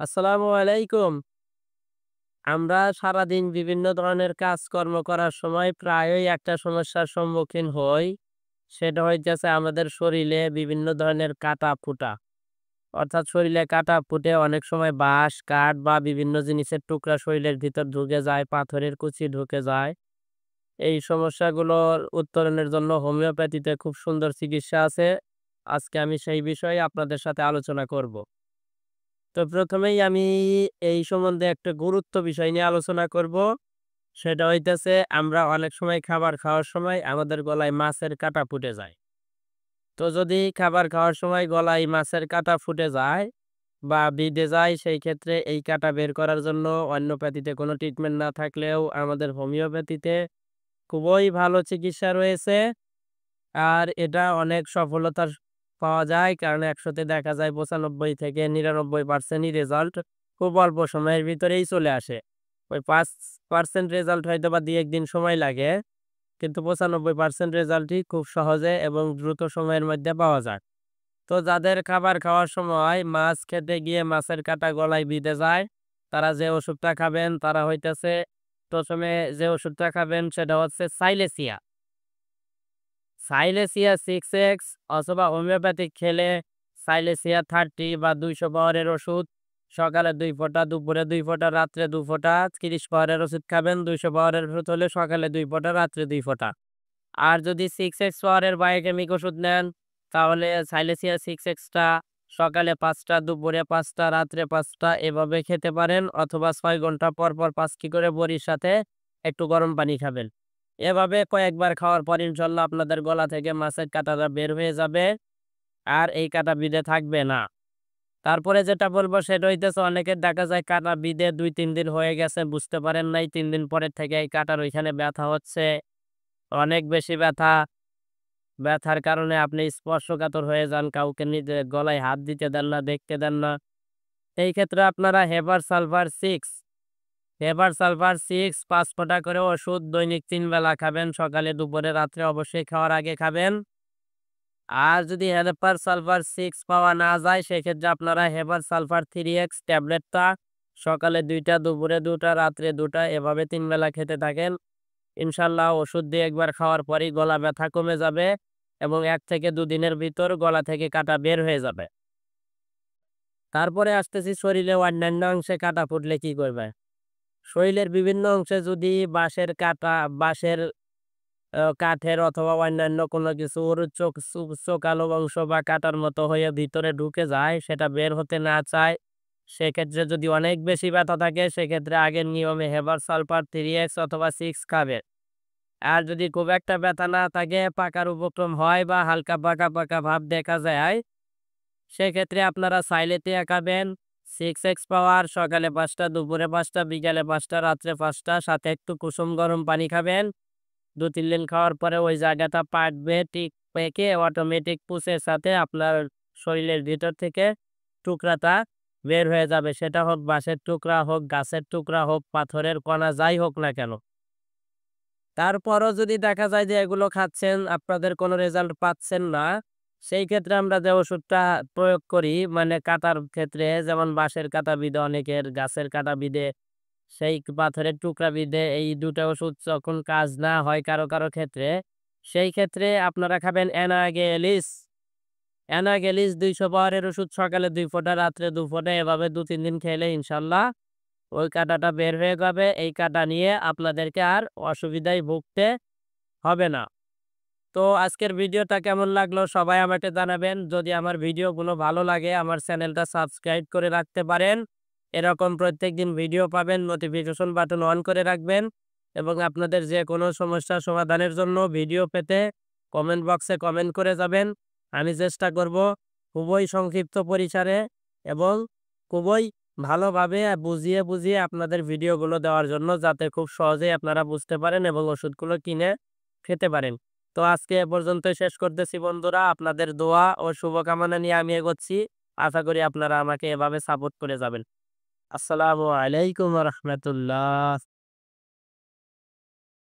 আসসালামু আলাইকুম। আমরা সারাদিন বিভিন্ন ধরনের কাজকর্ম করার সময় প্রায়ই একটা সমস্যার সম্মুখীন হই। সেটা হইতেছে আমাদের শরীরে বিভিন্ন ধরনের কাটা-ফুটা। অর্থাৎ শরীরে কাটা ফুটে অনেক সময় বাঁশ, কাঠ বা বিভিন্ন জিনিসের টুকরা শরীরের ভিতর ঢুকে যায়, পাথরের কুচি ঢুকে যায়। এই সমস্যাগুলোর উত্তরণের জন্য হোমিওপ্যাথিতে খুব সুন্দর চিকিৎসা আছে। আজকে আমি সেই বিষয়ে আপনাদের সাথে আলোচনা করব। তো প্রথমেই আমি এই সম্বন্ধে একটা গুরুত্ব বিষয় নিয়ে আলোচনা করব। সেটা হইতেছে আমরা অনেক সময় খাবার খাওয়ার সময় আমাদের গলায় মাছের কাঁটা ফুটে যায়। তো যদি খাবার খাওয়ার সময় গলায় মাছের কাঁটা ফুটে যায় বা বিঁধে যায় সেই ক্ষেত্রে এই কাঁটা বের করার জন্য অন্যপ্যাথিতে কোনো ট্রিটমেন্ট না থাকলেও আমাদের হোমিওপ্যাথিতে খুবই ভালো চিকিৎসা রয়েছে। আর এটা অনেক সফলতা পাওয়া যায় কারণ ১০০ তে দেখা যায় ৯৫ থেকে ৯৯% ই রেজাল্ট খুব অল্প সময়ের ভিতরেই চলে আসে। ওই ৫% রেজাল্ট হয়তোবা ২-১ দিন সময় লাগে। কিন্তু ৯৫% রেজাল্টই খুব সহজে এবং দ্রুত সময়ের মধ্যে পাওয়া যায়। তো যাদের খাবার খাওয়ার সময় মাছ খেতে গিয়ে মাছের কাঁটা গলায় বিঁধে যায়, তারা যে ওষুধটা খাবেন তারা হইতেছে ১ম এ যে ওষুধটা খাবেন সেটা হচ্ছে সাইলেসিয়া। সাইলেসিয়া 6X অথবা হোমিওপ্যাথিক খেলে সাইলেসিয়া 30 বা ২০০ পাওয়ারের ওষুধ সকালে ২ ফোঁটা, দুপুরে ২ ফোঁটা, রাত্রে ২ ফোঁটা, ৩০ পাওয়ারের ওষুধ খাবেন। ২০০ পাওয়ারের ওষুধ হলে সকালে ২ ফোঁটা, রাত্রে ২ ফোঁটা। আর যদি 6X পাওয়ারের বায়োকেমিক ওষুধ নেন তাহলে সাইলেসিয়া 6X টা সকালে ৫ টা, দুপুরে ৫ টা, রাত্রে ৫ টা এভাবে খেতে পারেন অথবা ৬ ঘন্টা পর, পর ৫ টি করে বড়ির সাথে একটু গরম পানি খাবেন। এভাবে কয়েকবার খাওয়ার পর ইনশাল্লাহ আপনাদের গলা থেকে মাছের কাঁটাটা বের হয়ে যাবে। আর এই কাঁটা বিঁধে থাকবে না। তারপরে যেটা বলব সেটা হইতেছে অনেকের দেখা যায় কাঁটা বিঁধে ২-৩ দিন হয়ে গেছে বুঝতে পারেন নাই। ৩ দিন পরের থেকে এই কাঁটার ওইখানে ব্যথা হচ্ছে। অনেক বেশি ব্যথা। ব্যথার কারণে আপনি স্পর্শকাতর হয়ে যান। কাউকে নিজের গলায় হাত দিতে দেন না, দেখতে দেন না। এই ক্ষেত্রে আপনারা হেপার সালফার 6 ৫ ফোঁটা করে ওষুধ দৈনিক ৩ বেলা খাবেন। সকালে, দুপুরে, রাত্রে অবশ্যই খাওয়ার আগে খাবেন। আর যদি হেপার সালফার 6 পাওয়া না যায় সেক্ষেত্রে আপনারা হেপার সালফার 3X ট্যাবলেটটা সকালে ২ টা, দুপুরে ২ টা, রাত্রে ২ টা এভাবে ৩ বেলা খেতে থাকেন। ইনশাল্লাহ ওষুধ দিয়ে একবার খাওয়ার পরই গলা ব্যথা কমে যাবে এবং ১ থেকে ২ দিনের ভিতর গলা থেকে কাঁটা বের হয়ে যাবে। তারপরে আসতেছি শরীরে অন্যান্য অংশে কাঁটা ফুটলে কি করবে? শরীরের বিভিন্ন অংশে যদি বাঁশের কাঠের অথবা অন্যান্য কোনো কিছুর চোকালো অংশ বা কাঁটার মতো হয়ে ভিতরে ঢুকে যায়, সেটা বের হতে না চায়, সেক্ষেত্রে যদি অনেক বেশি ব্যথা থাকে সেক্ষেত্রে আগের নিয়মে হেপার সালফার 3X অথবা 6 খাবেন। আর যদি খুব একটা ব্যথা না থাকে, পাকার উপক্রম হয় বা হালকা পাকা, পাকা ভাব দেখা যায়, সেক্ষেত্রে আপনারা সাইলেন্থিয়া খাবেন। 6X পাওয়ার সকালে ৫ টা, দুপুরে ৫ টা, বিকালে ৫ টা, রাত্রে ৫ টা, সাথে একটু কুসুম গরম পানি খাবেন। ২-৩ দিন খাওয়ার পরে ওই জায়গাটা পাকবে, ঠিক পেকে অটোমেটিক পুষের সাথে আপনার শরীরের ভিতর থেকে টুকরাটা বের হয়ে যাবে। সেটা হোক বাঁশের টুকরা হোক, গাছের টুকরা হোক, পাথরের কণা যাই হোক না কেন। তারপরও যদি দেখা যায় যে এগুলো খাচ্ছেন, আপনাদের কোনো রেজাল্ট পাচ্ছেন না, সেই ক্ষেত্রে আমরা যে ওষুধটা প্রয়োগ করি মানে কাটার ক্ষেত্রে যেমন বাঁশের কাঁটা বিঁধে অনেকের, গাছের কাঁটা বিঁধে, সেই পাথরের টুকরা বিঁধে এই ২ টা ওষুধ যখন কাজ না হয় কারো, কারো ক্ষেত্রে, সেই ক্ষেত্রে আপনারা খাবেন অ্যানাগেলিস। অ্যানাগেলিস ২০০ পাওয়ারের ওষুধ সকালে ২ ফোঁটা, রাত্রে ২ ফোঁটা এভাবে ২-৩ দিন খেলে ইনশাল্লাহ ওই কাঁটাটা বের হয়ে যাবে। এই কাঁটা নিয়ে আপনাদেরকে আর অসুবিধায় ভুগতে হবে না। তো আজকের ভিডিওটা কেমন লাগলো সবাই আমাকে জানাবেন। যদি আমার ভিডিওগুলো ভালো লাগে আমার চ্যানেলটা সাবস্ক্রাইব করে রাখতে পারেন। এরকম প্রত্যেকদিন ভিডিও পাবেন, নোটিফিকেশন বাটন অন করে রাখবেন এবং আপনাদের যে কোনো সমস্যার সমাধানের জন্য ভিডিও পেতে কমেন্ট বক্সে কমেন্ট করে যাবেন। আমি চেষ্টা করব খুবই সংক্ষিপ্ত পরিসরে এবং খুবই ভালোভাবে বুঝিয়ে, বুঝিয়ে আপনাদের ভিডিওগুলো দেওয়ার জন্য যাতে খুব সহজেই আপনারা বুঝতে পারেন এবং ওষুধগুলো কিনে খেতে পারেন। তো আজকে এ পর্যন্তই শেষ করতেছি বন্ধুরা। আপনাদের দোয়া ও শুভকামনা নিয়ে আমি এগোচ্ছি। আশা করি আপনারা আমাকে এভাবে সাপোর্ট করে যাবেন। আসসালামু আলাইকুম ওয়া রাহমাতুল্লাহ।